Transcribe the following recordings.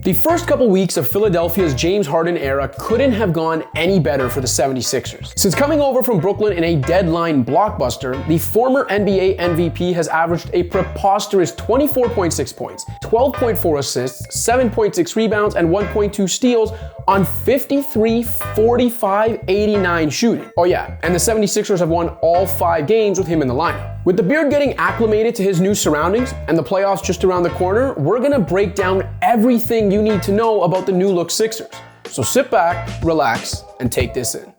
The first couple weeks of Philadelphia's James Harden era couldn't have gone any better for the 76ers. Since coming over from Brooklyn in a deadline blockbuster, the former NBA MVP has averaged a preposterous 24.6 points, 12.4 assists, 7.6 rebounds, and 1.2 steals on 53, 45, 89 shooting. Oh yeah, and the 76ers have won all 5 games with him in the lineup. With the Beard getting acclimated to his new surroundings and the playoffs just around the corner, we're gonna break down everything you need to know about the new look Sixers. So sit back, relax, and take this in.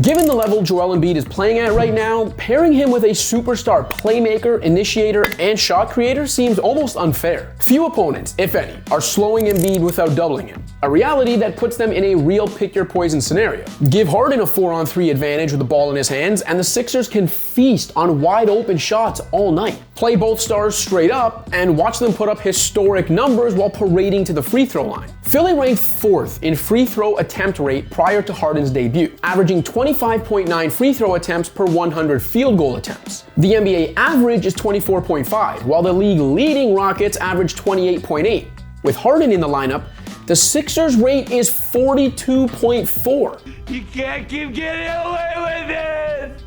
Given the level Joel Embiid is playing at right now, pairing him with a superstar playmaker, initiator, and shot creator seems almost unfair. Few opponents, if any, are slowing Embiid without doubling him, a reality that puts them in a real pick-your-poison scenario. Give Harden a 4-on-3 advantage with the ball in his hands, and the Sixers can feast on wide-open shots all night. Play both stars straight up, and watch them put up historic numbers while parading to the free throw line. Philly ranked 4th in free throw attempt rate prior to Harden's debut, averaging 25.9 free throw attempts per 100 field goal attempts. The NBA average is 24.5, while the league leading Rockets average 28.8. With Harden in the lineup, the Sixers rate is 42.4. You can't keep getting away with it!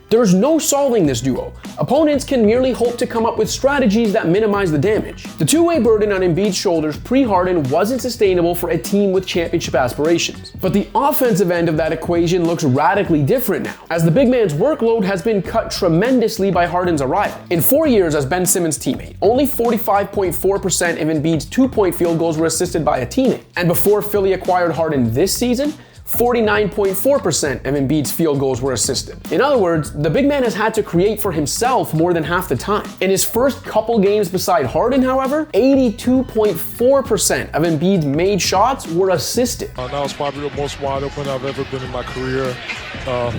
There's no solving this duo. Opponents can merely hope to come up with strategies that minimize the damage. The two-way burden on Embiid's shoulders pre-Harden wasn't sustainable for a team with championship aspirations. But the offensive end of that equation looks radically different now, as the big man's workload has been cut tremendously by Harden's arrival. In 4 years as Ben Simmons' teammate, only 45.4% of Embiid's 2-point field goals were assisted by a teammate. And before Philly acquired Harden this season, 49.4% of Embiid's field goals were assisted. In other words, the big man has had to create for himself more than half the time. In his first couple games beside Harden, however, 82.4% of Embiid's made shots were assisted. That was probably the most wide open I've ever been in my career. I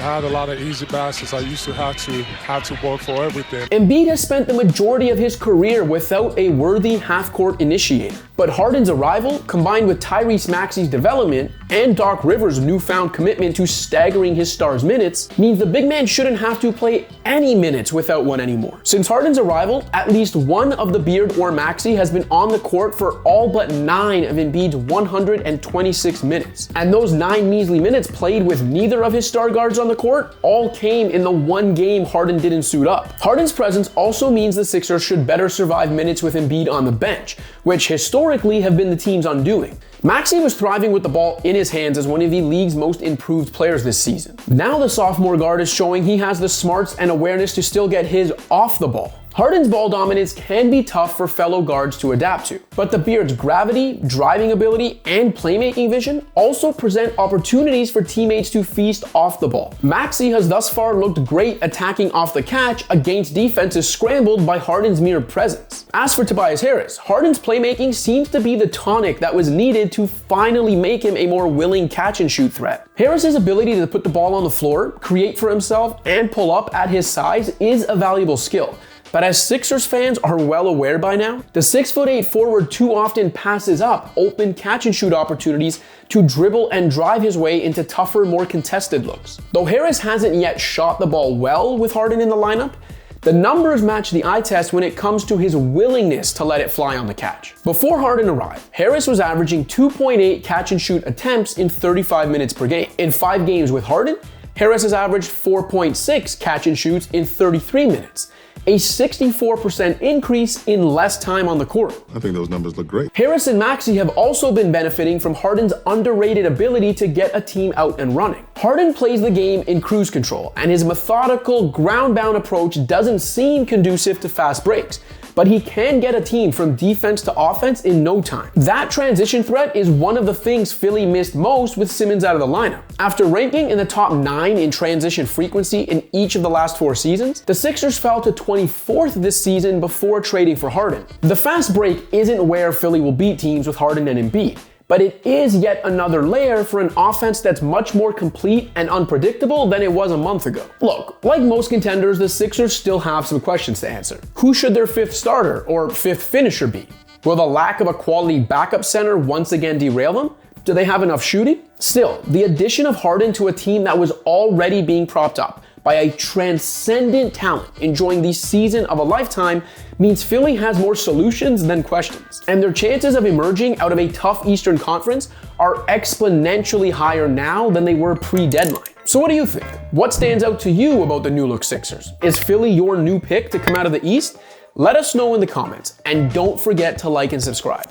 had a lot of easy baskets. I used to have to work for everything. Embiid has spent the majority of his career without a worthy half-court initiator. But Harden's arrival, combined with Tyrese Maxey's development and Doc Rivers' newfound commitment to staggering his stars' minutes, means the big man shouldn't have to play any minutes without one anymore. Since Harden's arrival, at least one of the Beard or Maxey has been on the court for all but 9 of Embiid's 126 minutes. And those 9 measly minutes played with neither of his star guards on the court all came in the one game Harden didn't suit up. Harden's presence also means the Sixers should better survive minutes with Embiid on the bench, which historically have been the team's undoing. Maxey was thriving with the ball in his hands as one of the league's most improved players this season. Now the sophomore guard is showing he has the smarts and awareness to still get his off the ball. Harden's ball dominance can be tough for fellow guards to adapt to, but the Beard's gravity, driving ability, and playmaking vision also present opportunities for teammates to feast off the ball. Maxey has thus far looked great attacking off the catch against defenses scrambled by Harden's mere presence. As for Tobias Harris, Harden's playmaking seems to be the tonic that was needed to finally make him a more willing catch-and-shoot threat. Harris's ability to put the ball on the floor, create for himself, and pull up at his size is a valuable skill. But as Sixers fans are well aware by now, the 6'8" forward too often passes up open catch-and-shoot opportunities to dribble and drive his way into tougher, more contested looks. Though Harris hasn't yet shot the ball well with Harden in the lineup, the numbers match the eye test when it comes to his willingness to let it fly on the catch. Before Harden arrived, Harris was averaging 2.8 catch-and-shoot attempts in 35 minutes per game. In 5 games with Harden, Harris has averaged 4.6 catch-and-shoots in 33 minutes. A 64% increase in less time on the court. I think those numbers look great. Harris and Maxey have also been benefiting from Harden's underrated ability to get a team out and running. Harden plays the game in cruise control, and his methodical, ground-bound approach doesn't seem conducive to fast breaks, but he can get a team from defense to offense in no time. That transition threat is one of the things Philly missed most with Simmons out of the lineup. After ranking in the top 9 in transition frequency in each of the last 4 seasons, the Sixers fell to 24th this season before trading for Harden. The fast break isn't where Philly will beat teams with Harden and Embiid, but it is yet another layer for an offense that's much more complete and unpredictable than it was a month ago. Look, like most contenders, the Sixers still have some questions to answer. Who should their 5th starter or 5th finisher be? Will the lack of a quality backup center once again derail them? Do they have enough shooting? Still, the addition of Harden to a team that was already being propped up by a transcendent talent enjoying the season of a lifetime means Philly has more solutions than questions. And their chances of emerging out of a tough Eastern Conference are exponentially higher now than they were pre-deadline. So what do you think? What stands out to you about the new look Sixers? Is Philly your new pick to come out of the East? Let us know in the comments, and don't forget to like and subscribe.